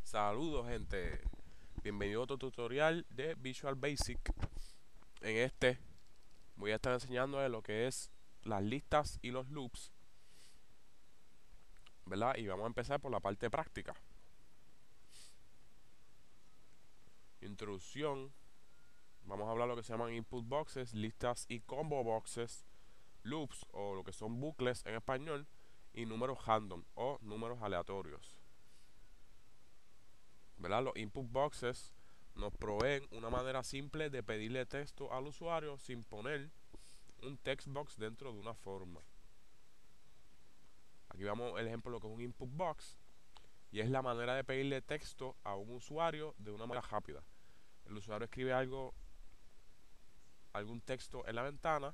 Saludos gente, bienvenido a otro tutorial de Visual Basic. En este voy a estar enseñando lo que es las listas y los loops, ¿verdad? Y vamos a empezar por la parte práctica. Introducción, vamos a hablar de lo que se llaman input boxes, listas y combo boxes, loops o lo que son bucles en español y números random o números aleatorios, ¿verdad? Los input boxes nos proveen una manera simple de pedirle texto al usuario sin poner un text box dentro de una forma. Aquí vemos el ejemplo de lo que es un input box y es la manera de pedirle texto a un usuario de una manera rápida. El usuario escribe algún texto en la ventana,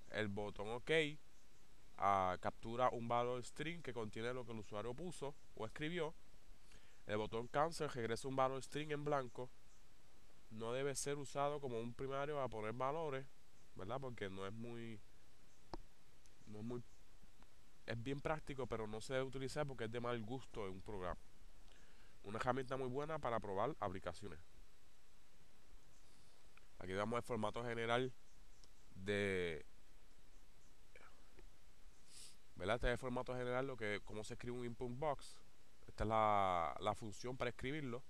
el botón OK captura un valor string que contiene lo que el usuario puso o escribió. El botón cancel regresa un valor string en blanco. No debe ser usado como un primario a poner valores, ¿verdad? Porque no es muy, es bien práctico, pero no se debe utilizar porque es de mal gusto en un programa. Una herramienta muy buena para probar aplicaciones. Aquí vemos el formato general de, ¿verdad? Este es el formato general, cómo se escribe un input box. Esta es la función para escribirlo.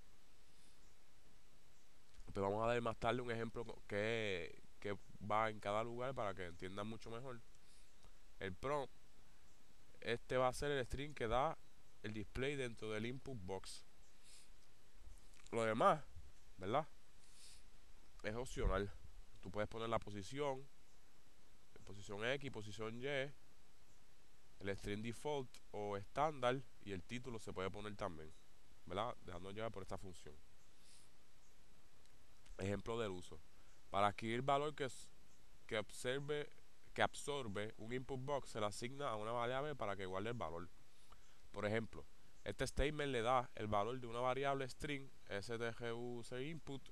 Pero vamos a ver más tarde un ejemplo que va en cada lugar para que entiendan mucho mejor. El prompt, este va a ser el string que da el display dentro del input box. Lo demás, ¿verdad? Es opcional. Tú puedes poner la posición X, posición Y, el string default o estándar y el título se puede poner también, ¿verdad? Dejando llevar por esta función. Ejemplo del uso. Para adquirir valor que, observe, que absorbe un input box, se le asigna a una variable para que guarde el valor. Por ejemplo, este statement le da el valor de una variable string strcut input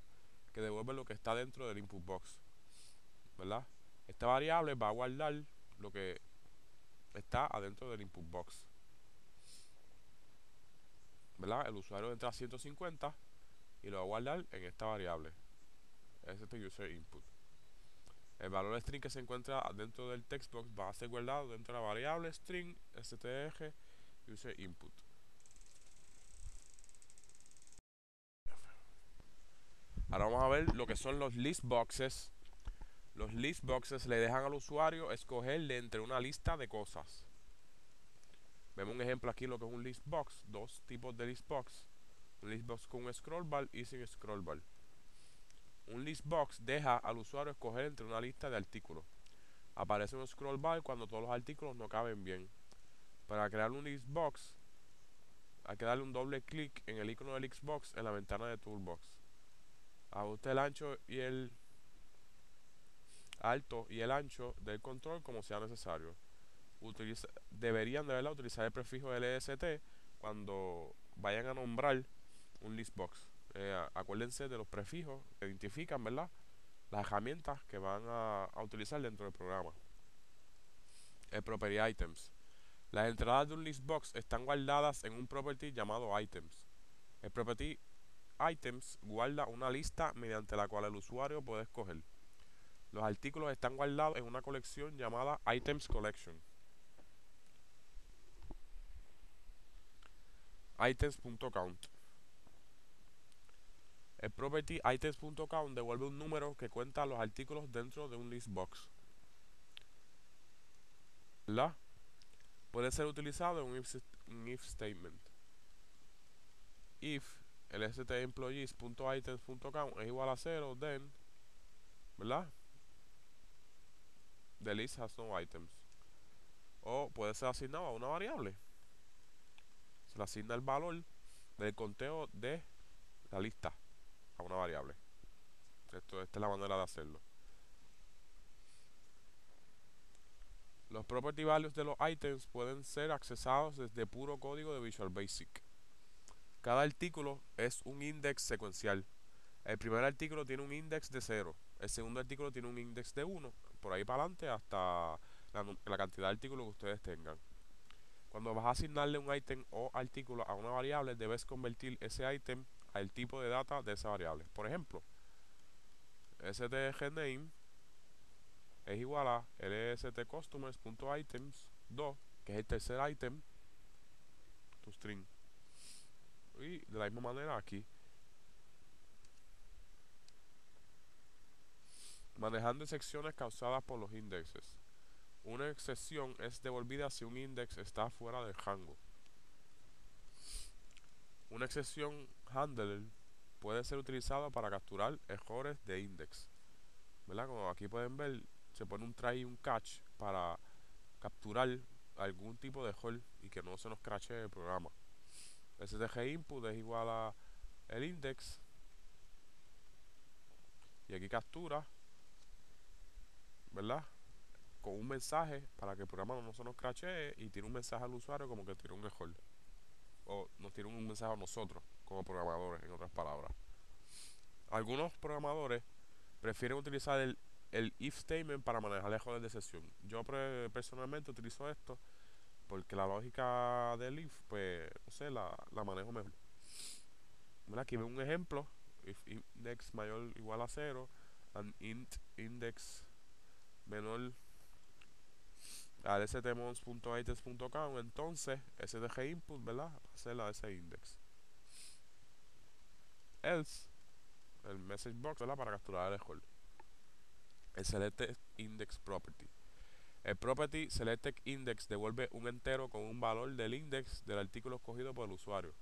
que devuelve lo que está dentro del input box, ¿verdad? Esta variable va a guardar lo que está adentro del input box, ¿verdad? El usuario entra a 150 y lo va a guardar en esta variable user input. El valor string que se encuentra dentro del text box va a ser guardado dentro de la variable string str user input. Ahora vamos a ver lo que son los list boxes. Los list boxes le dejan al usuario escoger de entre una lista de cosas. Vemos un ejemplo aquí lo que es un list box, dos tipos de list box. Un list box con un scroll bar y sin scroll bar. Un list box deja al usuario escoger entre una lista de artículos. Aparece un scroll bar cuando todos los artículos no caben bien. Para crear un list box hay que darle un doble clic en el icono del Xbox en la ventana de Toolbox. Ajuste el ancho y el alto y el ancho del control como sea necesario. Deberían de verdad utilizar el prefijo LST cuando vayan a nombrar un listbox. Acuérdense de los prefijos que identifican, ¿verdad?, las herramientas que van a utilizar dentro del programa. El property items. Las entradas de un listbox están guardadas en un property llamado items. El property items guarda una lista mediante la cual el usuario puede escoger. Los artículos están guardados en una colección llamada items collection. Items.count. El property items.count devuelve un número que cuenta los artículos dentro de un listbox, ¿verdad? Puede ser utilizado en un if statement. If el stemployees.items.count es igual a 0, then, ¿verdad?, the list has no items. O puede ser asignado a una variable. Se le asigna el valor del conteo de la lista a una variable. Esta es la manera de hacerlo. Los property values de los items pueden ser accesados desde puro código de Visual Basic. Cada artículo es un index secuencial. El primer artículo tiene un index de 0. El segundo artículo tiene un index de 1. Por ahí para adelante hasta la cantidad de artículos que ustedes tengan. Cuando vas a asignarle un ítem o artículo a una variable, debes convertir ese ítem al tipo de data de esa variable. Por ejemplo, stdgname es igual a lstcustomers.items2, que es el tercer ítem, tu string. Y de la misma manera aquí, manejando excepciones causadas por los indexes. Una excepción es devolvida si un index está fuera del rango. Una excepción handler puede ser utilizada para capturar errores de index, ¿verdad? Como aquí pueden ver, se pone un try y un catch para capturar algún tipo de error y que no se nos crashee el programa. STG input es igual a el index y aquí captura, ¿verdad? Con un mensaje para que el programa no se nos crashee y tiene un mensaje al usuario como que tiene un error. O nos tiene un mensaje a nosotros como programadores, en otras palabras. Algunos programadores prefieren utilizar el if statement para manejar errores de sesión. Yo personalmente utilizo esto porque la lógica del if, pues, no sé, la manejo mejor. Mira, aquí veo un ejemplo. If index mayor o igual a 0 and int index menor al stmons.items.count, entonces stg input, ¿verdad? Va a ser la de ese index. Else, el message box, ¿verdad? Para capturar el error. El selected index property. El property selected index devuelve un entero con un valor del index del artículo escogido por el usuario.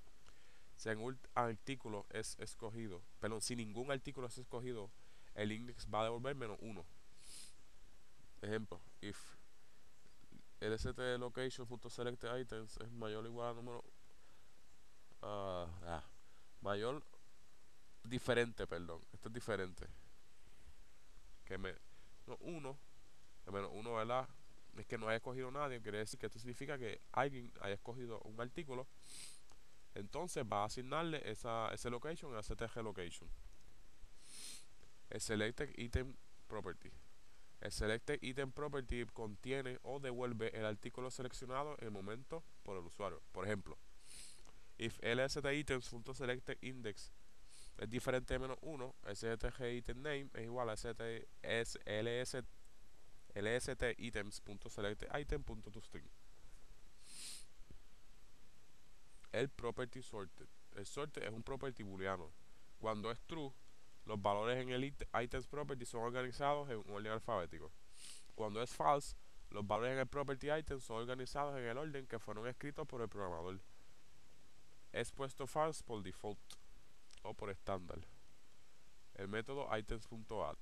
Si un artículo es escogido, perdón, si ningún artículo es escogido, el index va a devolver -1. Ejemplo, if lstlocation.selectedItems es mayor o igual a número mayor diferente, perdón, esto es diferente que no, 1, el -1, ¿verdad? Es que no haya escogido nadie, quiere decir que esto significa que alguien haya escogido un artículo. Entonces va a asignarle ese location a stg location. El selected item property. El selected item property contiene o devuelve el artículo seleccionado en el momento por el usuario. Por ejemplo, if lstitems.selectedIndex es diferente de -1, stg_item_name es igual a lstitems.selectedItem.toString. El property sorted. El sorted es un property booleano. Cuando es true, los valores en el items property son organizados en un orden alfabético. Cuando es false, los valores en el property item son organizados en el orden que fueron escritos por el programador. Es puesto false por default o por estándar. El método items.add.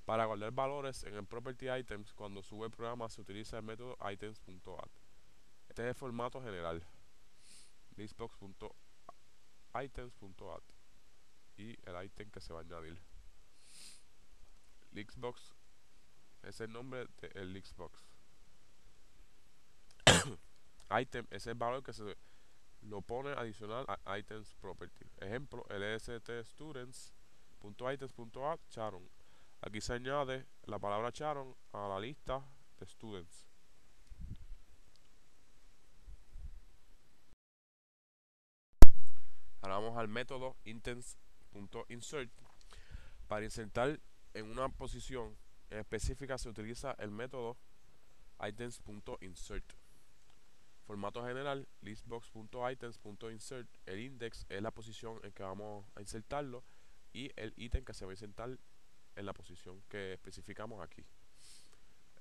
Para guardar valores en el property items, cuando sube el programa se utiliza el método items.add. Este es el formato general. Listbox.items.add y el item que se va a añadir. Listbox es el nombre del listbox. Item es el valor que se lo pone adicional a items property. Ejemplo, lststudents.items.add Sharon. Aquí se añade la palabra Sharon a la lista de students. Ahora vamos al método items.insert. Para insertar en una posición específica se utiliza el método items.insert. Formato general, listbox.items.insert. El index es la posición en que vamos a insertarlo y el ítem que se va a insertar en la posición que especificamos aquí.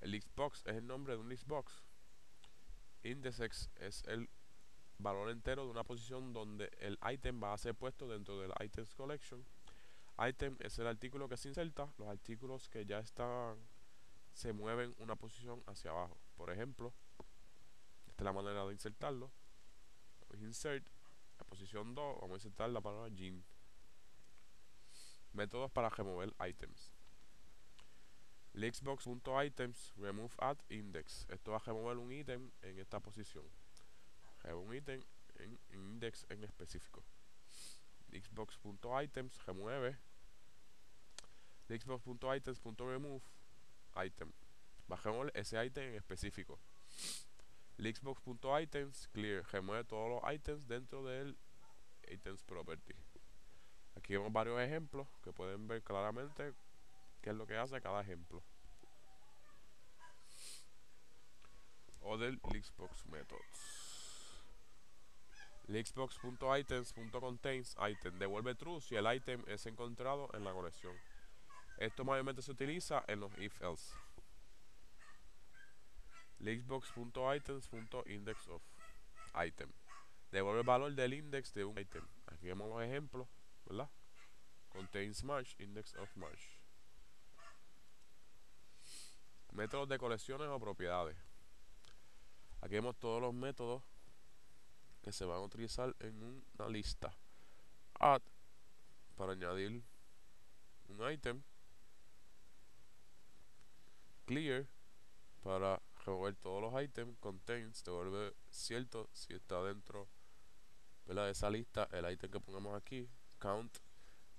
El listbox es el nombre de un listbox. Index es el valor entero de una posición donde el item va a ser puesto dentro del items collection. Item es el artículo que se inserta. Los artículos que ya están se mueven una posición hacia abajo. Por ejemplo, esta es la manera de insertarlo. Insert, la posición 2, vamos a insertar la palabra Jean. Métodos para remover items. Listbox.items remove add index. Esto va a remover un ítem en esta posición. Remove un ítem en index en específico. Listbox.items remueve. Listbox.items.remove item. Va a remover ese ítem en específico. Listbox.items clear remueve todos los items dentro del items property. Aquí vemos varios ejemplos que pueden ver claramente qué es lo que hace cada ejemplo. Other Listbox methods. Listbox.items.contains item devuelve true si el item es encontrado en la colección. Esto mayormente se utiliza en los if else. Listbox.items.indexOf item devuelve el valor del index de un item. Aquí vemos los ejemplos, ¿verdad? Contains March, index of March. Métodos de colecciones o propiedades. Aquí vemos todos los métodos que se van a utilizar en una lista. Add para añadir un item. Clear para remover todos los items. Contains devuelve cierto si está dentro, ¿verdad?, de esa lista el item que pongamos aquí. Count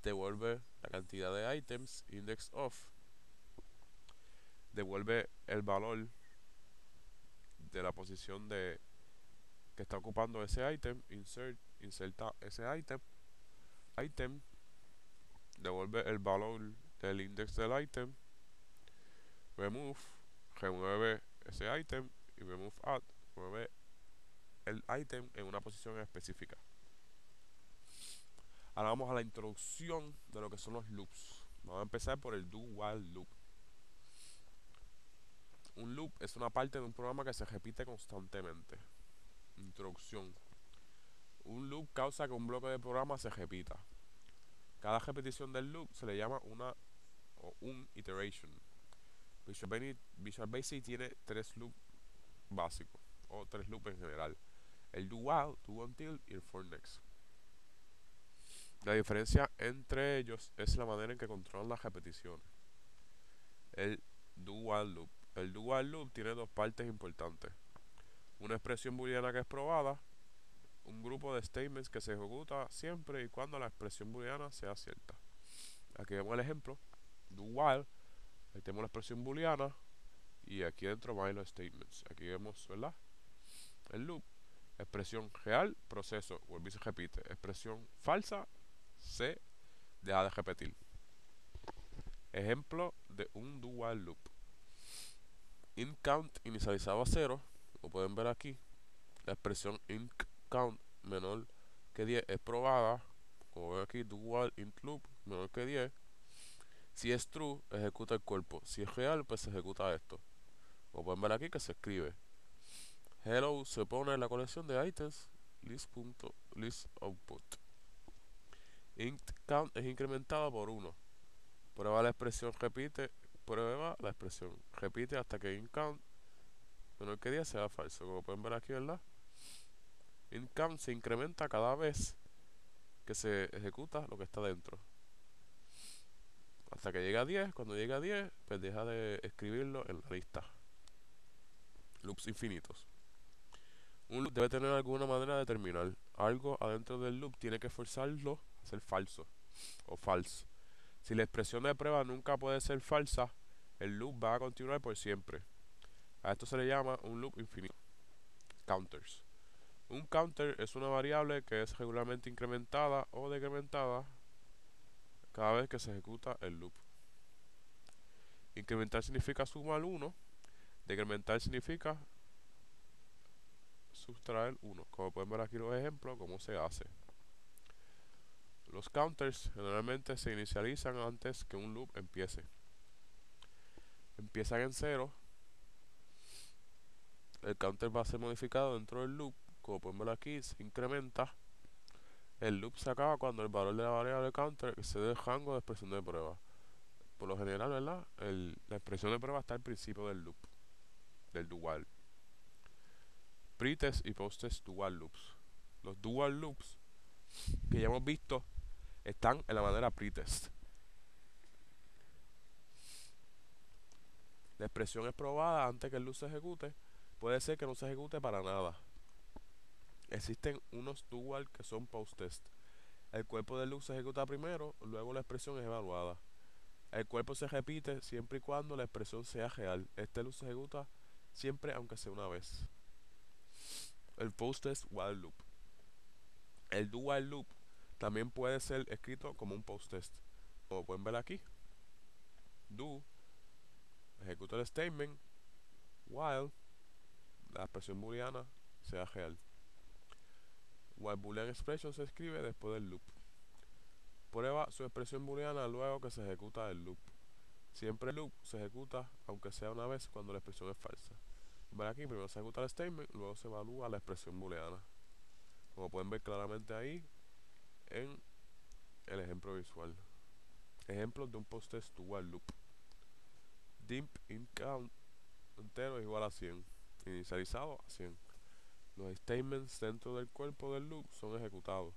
devuelve la cantidad de items. Index of devuelve el valor de la posición de que está ocupando ese item. Insert inserta ese item. Item devuelve el valor del index del item. Remove remueve ese item. Y remove add mueve el item en una posición específica. Ahora vamos a la introducción de lo que son los loops. Vamos a empezar por el do while loop. Un loop es una parte de un programa que se repite constantemente. Introducción. Un loop causa que un bloque de programa se repita. Cada repetición del loop se le llama una o un iteration. Visual Basic tiene tres loops básicos, o tres loops en general: el do while, do until y el for next. La diferencia entre ellos es la manera en que controlan las repeticiones. El do while loop. El do while loop tiene dos partes importantes: una expresión booleana que es probada, un grupo de statements que se ejecuta siempre y cuando la expresión booleana sea cierta. Aquí vemos el ejemplo: do while, ahí tenemos la expresión booleana y aquí dentro van los statements. Aquí vemos, ¿verdad?, el loop. Expresión real, proceso, vuelve y se repite. Expresión falsa, se deja de repetir. Ejemplo de un do while loop: int count inicializado a 0, como pueden ver aquí. La expresión int count menor que 10 es probada, como ven aquí. Do while int loop menor que 10. Si es true, ejecuta el cuerpo. Si es real, pues se ejecuta esto. Como pueden ver aquí, que se escribe hello, se pone en la colección de items list.listOutput. Int count es incrementado por 1. Prueba la expresión repite hasta que int count menor que 10 sea falso. Como pueden ver aquí, ¿verdad? Int count se incrementa cada vez que se ejecuta lo que está dentro, hasta que llega a 10. Cuando llega a 10, pues deja de escribirlo en la lista. Loops infinitos. Un loop debe tener alguna manera de terminar. Algo adentro del loop tiene que forzarlo a ser falso o false. Si la expresión de prueba nunca puede ser falsa, el loop va a continuar por siempre. A esto se le llama un loop infinito. Counters. Un counter es una variable que es regularmente incrementada o decrementada cada vez que se ejecuta el loop. Incrementar significa sumar 1. Decrementar significa sustraer 1. Como pueden ver aquí los ejemplos, cómo se hace. Los counters generalmente se inicializan antes que un loop empiece. Empiezan en 0. El counter va a ser modificado dentro del loop. Como pueden ver aquí, se incrementa. El loop se acaba cuando el valor de la variable counter excede el rango de expresión de prueba. Por lo general, ¿verdad?, la expresión de prueba está al principio del loop, del do while. Pretest y posttest do while loops. Los do while loops que ya hemos visto están en la manera pretest. La expresión es probada antes que el loop se ejecute. Puede ser que no se ejecute para nada. Existen unos do while que son post-test. El cuerpo del loop se ejecuta primero, luego la expresión es evaluada. El cuerpo se repite siempre y cuando la expresión sea real. Este loop se ejecuta siempre, aunque sea una vez. el post-test while loop. El do while loop también puede ser escrito como un post-test. Como pueden ver aquí, do, ejecuta el statement, while la expresión booleana sea real. While boolean expression se escribe después del loop. Prueba su expresión booleana luego que se ejecuta el loop. Siempre el loop se ejecuta aunque sea una vez cuando la expresión es falsa. Ver aquí, primero se ejecuta el statement, luego se evalúa la expresión booleana. Como pueden ver claramente ahí en el ejemplo visual. Ejemplos de un post-test to while loop. Dimp in count entero es igual a 100. Inicializado a 100. Los statements dentro del cuerpo del loop son ejecutados.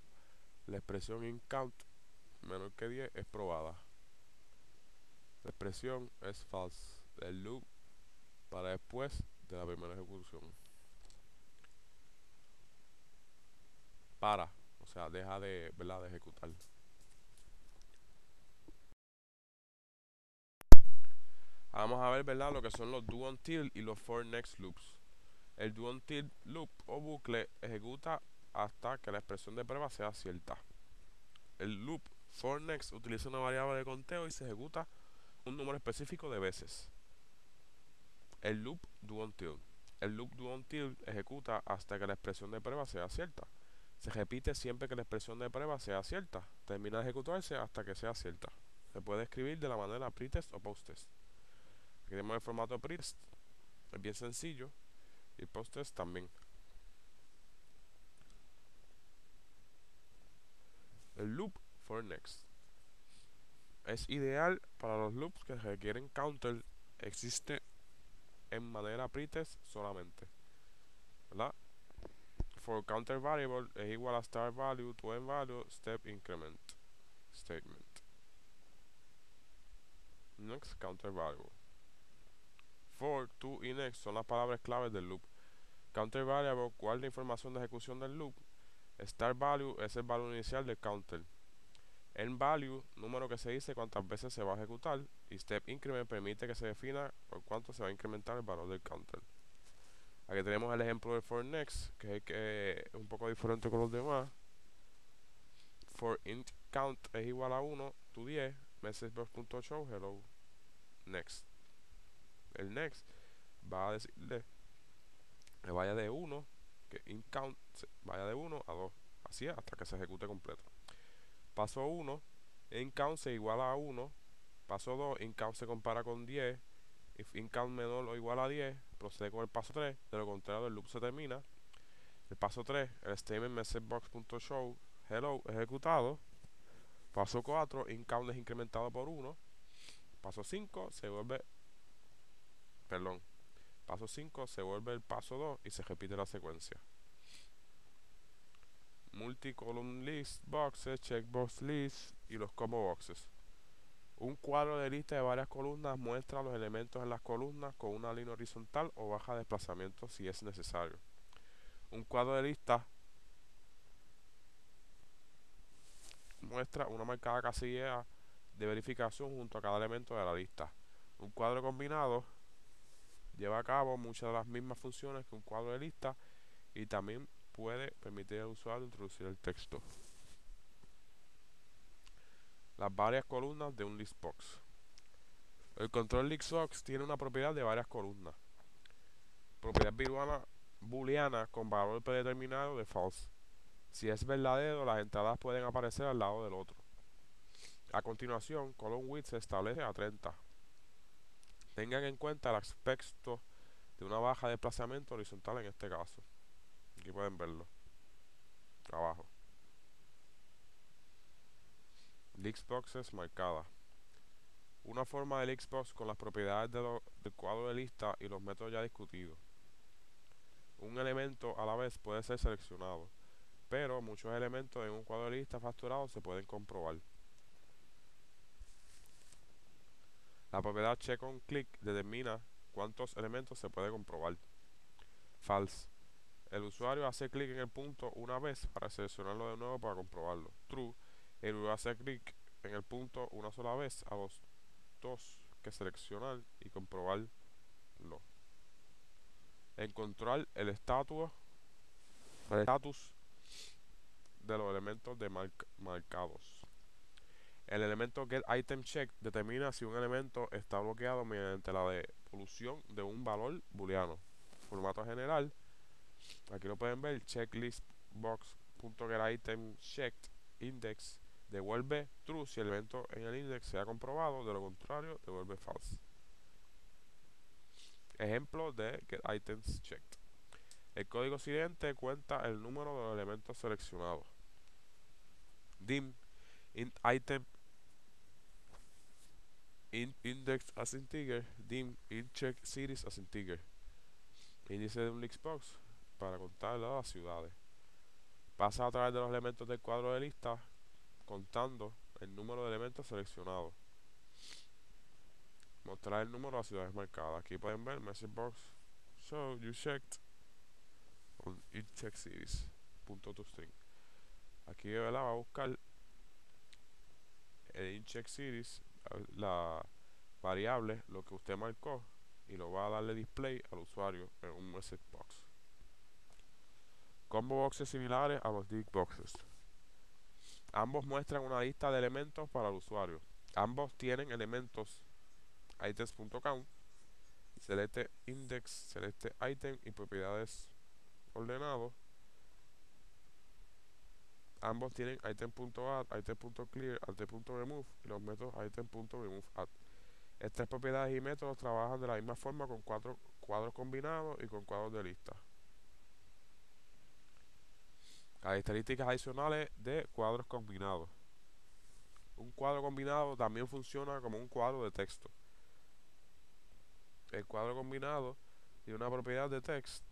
La expresión in count menor que 10 es probada. La expresión es false del loop para después de la primera ejecución. Para, o sea, deja de, ¿verdad?, de ejecutar. Vamos a ver, ¿verdad?, lo que son los do until y los for next loops. El do until loop o bucle ejecuta hasta que la expresión de prueba sea cierta. El loop for next utiliza una variable de conteo y se ejecuta un número específico de veces. El loop do until. El loop do until ejecuta hasta que la expresión de prueba sea cierta. Se repite siempre que la expresión de prueba sea cierta. Termina de ejecutarse hasta que sea cierta. Se puede escribir de la manera pretest o posttest. Aquí tenemos el formato pretest. Es bien sencillo. Y posttest también. El loop for next es ideal para los loops que requieren counter. Existe en manera pretest solamente, ¿verdad? For counter variable es igual a start value to end value step increment statement. Next counter variable. For, to y next son las palabras claves del loop. Counter variable guarda información de ejecución del loop. Start value es el valor inicial del counter. End value, número que se dice cuántas veces se va a ejecutar. Y step increment permite que se defina por cuánto se va a incrementar el valor del counter. Aquí tenemos el ejemplo de for next, que es un poco diferente con los demás. For int count es igual a 1 to 10, messagebox.show hello next. El next va a decirle que vaya de 1, que int count vaya de 1 a 2, así es, hasta que se ejecute completo. Paso 1, int count se iguala a 1. Paso 2, int count se compara con 10. If int count menor o igual a 10, procede con el paso 3. De lo contrario, el loop se termina. El paso 3, el statement messagebox.show hello ejecutado. Paso 4, int count es incrementado por 1. Paso 5, se vuelve, perdón, paso 5 se vuelve el paso 2 y se repite la secuencia. Multi-column list boxes, checkbox list y los combo boxes. Un cuadro de lista de varias columnas muestra los elementos en las columnas con una línea horizontal o baja desplazamiento si es necesario. Un cuadro de lista muestra una marcada casilla de verificación junto a cada elemento de la lista. Un cuadro combinado lleva a cabo muchas de las mismas funciones que un cuadro de lista y también puede permitir al usuario introducir el texto. Las varias columnas de un listbox. El control listbox tiene una propiedad de varias columnas. Propiedad booleana con valor predeterminado de false. Si es verdadero, las entradas pueden aparecer al lado del otro. A continuación, column width se establece a 30. Tengan en cuenta el aspecto de una baja de desplazamiento horizontal en este caso. Aquí pueden verlo. Abajo. Listboxes marcadas. Una forma de listbox con las propiedades del cuadro de lista y los métodos ya discutidos. Un elemento a la vez puede ser seleccionado, pero muchos elementos en un cuadro de lista factorado se pueden comprobar. La propiedad check on click determina cuántos elementos se puede comprobar. False. El usuario hace clic en el punto una vez para seleccionarlo de nuevo para comprobarlo. True. El usuario hace clic en el punto una sola vez a los dos que seleccionar y comprobarlo. Encontrar el estatus el estatus de los elementos marcados. El elemento getItemCheck determina si un elemento está bloqueado mediante la devolución de un valor booleano. Formato general, aquí lo pueden ver, checklistBox.getItemChecked index devuelve true si el evento en el index se ha comprobado, de lo contrario devuelve false. Ejemplo de getItemChecked. El código siguiente cuenta el número de los elementos seleccionados. dim int item index as integer, dim int check series as integer. Índice de un listbox para contar las ciudades. Pasa a través de los elementos del cuadro de lista contando el número de elementos seleccionados. Mostrar el número de las ciudades marcadas. Aquí pueden ver message box show you checked on int check series .toString. Aquí ¿verdad? Va a buscar el int check series, la variable, lo que usted marcó, y lo va a darle display al usuario en un message box. Combo boxes similares a los div boxes. Ambos muestran una lista de elementos para el usuario. Ambos tienen elementos items.count, select index, select item y propiedades ordenados. Ambos tienen item.add, item.clear, item.remove y los métodos item.removeAdd. Estas propiedades y métodos trabajan de la misma forma con cuadros combinados y con cuadros de lista. Características adicionales de cuadros combinados. Un cuadro combinado también funciona como un cuadro de texto. El cuadro combinado tiene una propiedad de text.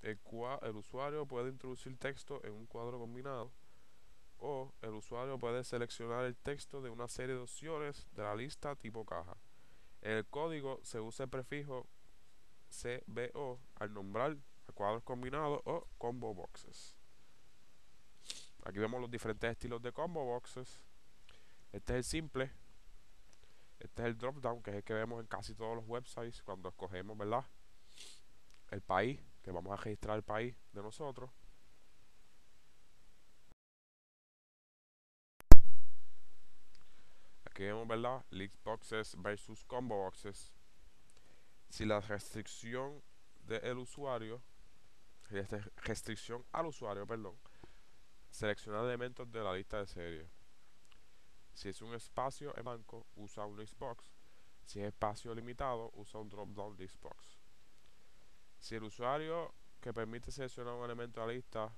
El usuario puede introducir texto en un cuadro combinado, o el usuario puede seleccionar el texto de una serie de opciones de la lista tipo caja. En el código se usa el prefijo CBO al nombrar a cuadros combinados o combo boxes. Aquí vemos los diferentes estilos de combo boxes. Este es el simple. Este es el drop down, que es el que vemos en casi todos los websites cuando escogemos, ¿verdad?, el país, que vamos a registrar el país de nosotros. Aquí vemos, ¿verdad?, list boxes versus combo boxes. Si la restricción del usuario, restricción al usuario, perdón, seleccionar elementos de la lista de serie. Si es un espacio en blanco, usa un listbox. Si es espacio limitado, usa un drop-down listbox. Si el usuario que permite seleccionar un elemento de la lista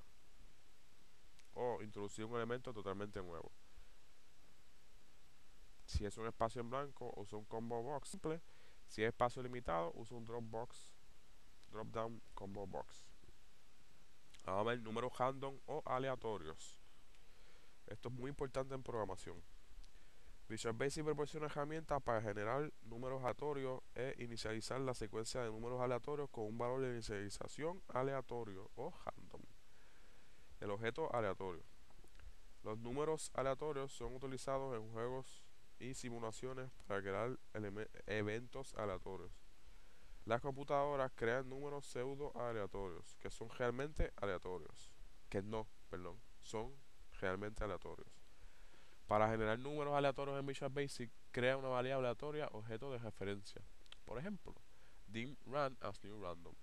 o introducir un elemento totalmente nuevo. Si es un espacio en blanco, usa un combo box simple. Si es espacio limitado, usa un drop-down combo box. Vamos a ver números random o aleatorios. Esto es muy importante en programación. Visual Basic proporciona herramientas para generar números aleatorios e inicializar la secuencia de números aleatorios con un valor de inicialización aleatorio o random. El objeto aleatorio. Los números aleatorios son utilizados en juegos y simulaciones para crear eventos aleatorios. Las computadoras crean números pseudo aleatorios que son realmente aleatorios. Son realmente aleatorios. Para generar números aleatorios en Visual Basic, crea una variable aleatoria objeto de referencia. Por ejemplo, dim run as new random.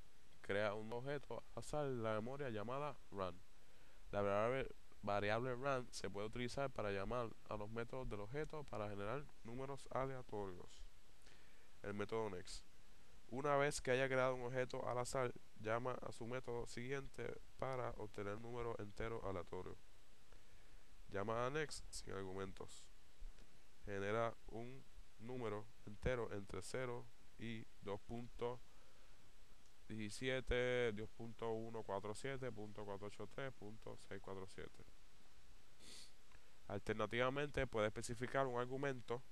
Crea un objeto al azar en la memoria llamada run. La variable run se puede utilizar para llamar a los métodos del objeto para generar números aleatorios. El método next. Una vez que haya creado un objeto al azar, llama a su método siguiente para obtener números enteros aleatorios. Llama a next sin argumentos. Genera un número entero entre 0 y 2.17, 2.147.483.647. Alternativamente, puede especificar un argumento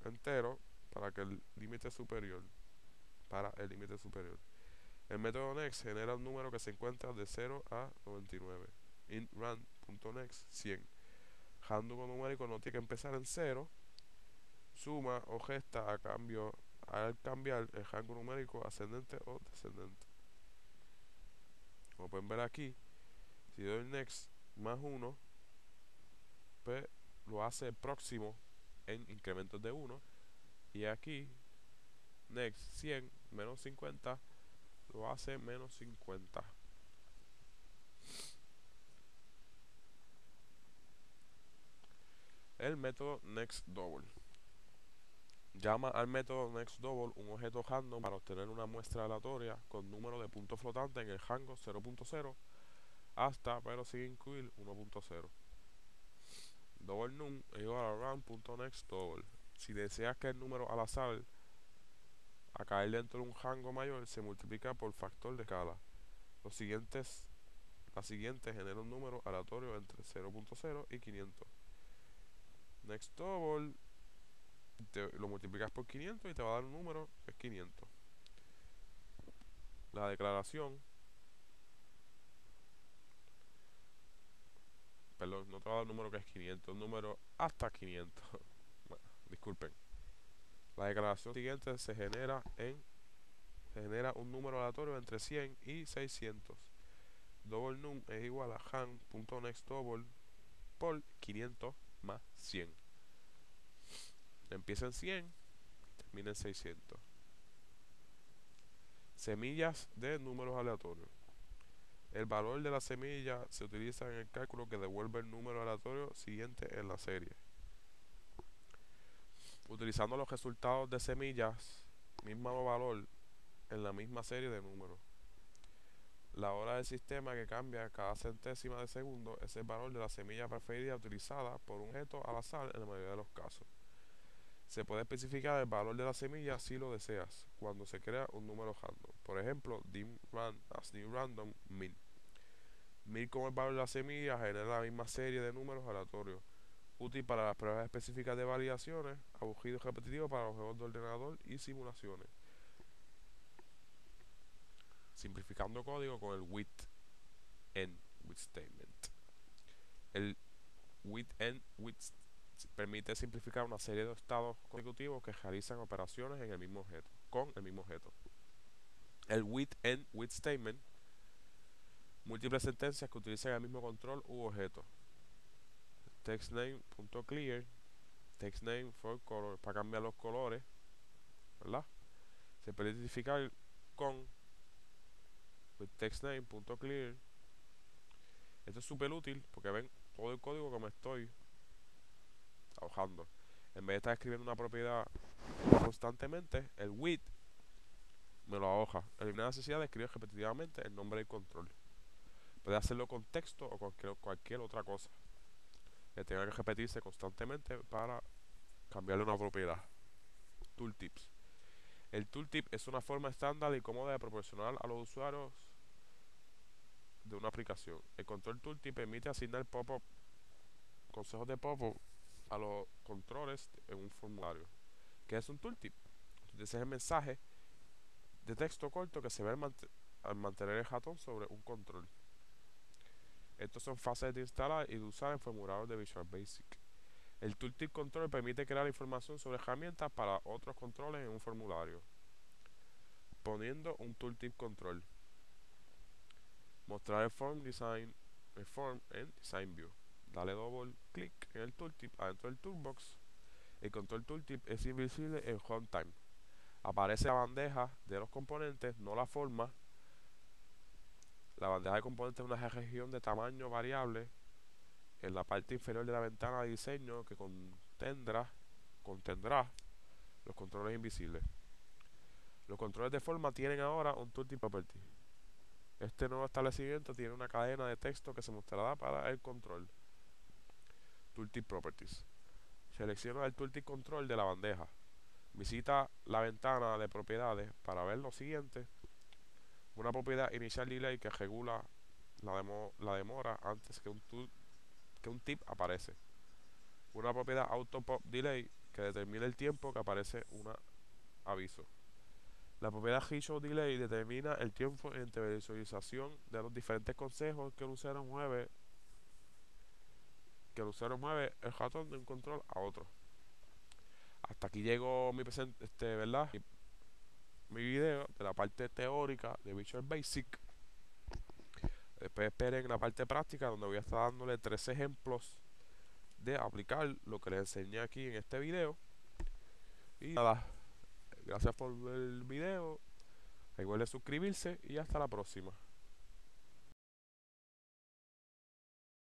entero para el límite superior. El método next genera un número que se encuentra de 0 a 99. Int run.next 100. Random numérico no tiene que empezar en 0. Suma o gesta al cambiar el rango numérico ascendente o descendente. Como pueden ver aquí, si doy next más 1, pues lo hace próximo en incrementos de 1. Y aquí, next 100 menos 50, lo hace menos 50. El método next double. Llama al método next double un objeto random para obtener una muestra aleatoria con número de puntos flotantes en el rango 0.0 hasta, pero sin incluir 1.0. Double num es igual a run.nextDouble. Si deseas que el número al azar a caer dentro de un rango mayor se multiplica por factor de escala. La siguiente genera un número aleatorio entre 0.0 y 500. Next double lo multiplicas por 500 y te va a dar un número que es 500. La declaración, perdón, no te va a dar un número que es 500, un número hasta 500. Bueno, disculpen. La declaración siguiente se genera un número aleatorio entre 100 y 600. Double num es igual a han.nextDouble por 500 más 100. Empieza en 100, termina en 600. Semillas de números aleatorios. El valor de la semilla se utiliza en el cálculo que devuelve el número aleatorio siguiente en la serie. Utilizando los resultados de semillas, mismo valor en la misma serie de números. La hora del sistema que cambia cada centésima de segundo es el valor de la semilla preferida utilizada por un objeto al azar en la mayoría de los casos. Se puede especificar el valor de la semilla si lo deseas, cuando se crea un número random. Por ejemplo, dim random 1000. 1000 como el valor de la semilla genera la misma serie de números aleatorios, útil para las pruebas específicas de variaciones, aburrido y repetitivo para los juegos de ordenador y simulaciones. Simplificando código con el with end with statement. El with end with permite simplificar una serie de estados consecutivos que realizan operaciones en el mismo objeto, con el mismo objeto. El with end with statement, múltiples sentencias que utilizan el mismo control u objeto. TextName.clear, TextName for color, para cambiar los colores, ¿verdad? Se puede identificar con with TextName.clear. Esto es súper útil porque ven todo el código que me estoy trabajando. En vez de estar escribiendo una propiedad constantemente, el with me lo ahoja. Elimina la necesidad de escribir repetitivamente el nombre del control. Puede hacerlo con texto o cualquier otra cosa que tenga que repetirse constantemente para cambiarle una propiedad. Tooltips. El tooltip es una forma estándar y cómoda de proporcionar a los usuarios de una aplicación. El control tooltip permite asignar consejos de pop-up a los controles en un formulario. ¿Qué es un tooltip? Entonces es el mensaje de texto corto que se ve al mantener el ratón sobre un control. Estos son fáciles de instalar y de usar en formularios de Visual Basic. El Tooltip Control permite crear información sobre herramientas para otros controles en un formulario. Poniendo un Tooltip Control. Mostrar el form en Design View. Dale doble clic en el tooltip adentro del toolbox. El control tooltip es invisible en runtime. Aparece la bandeja de los componentes, no la forma. La bandeja de componentes es una región de tamaño variable en la parte inferior de la ventana de diseño que contendrá los controles invisibles. Los controles de forma tienen ahora un tooltip property. Este nuevo establecimiento tiene una cadena de texto que se mostrará para el control. Tooltip properties. Selecciona el tooltip control de la bandeja. Visita la ventana de propiedades para ver lo siguiente. Una propiedad initial delay que regula la demora antes que un tip aparece. Una propiedad auto pop delay que determina el tiempo que aparece un aviso. La propiedad Show Delay determina el tiempo entre visualización de los diferentes consejos que el usuario mueve el ratón de un control a otro. Hasta aquí llegó mi ¿verdad? Mi video de la parte teórica de Visual Basic. Después esperen la parte práctica donde voy a estar dándole 3 ejemplos de aplicar lo que les enseñé aquí en este video. Y nada, gracias por ver el video. Recuerden suscribirse y hasta la próxima.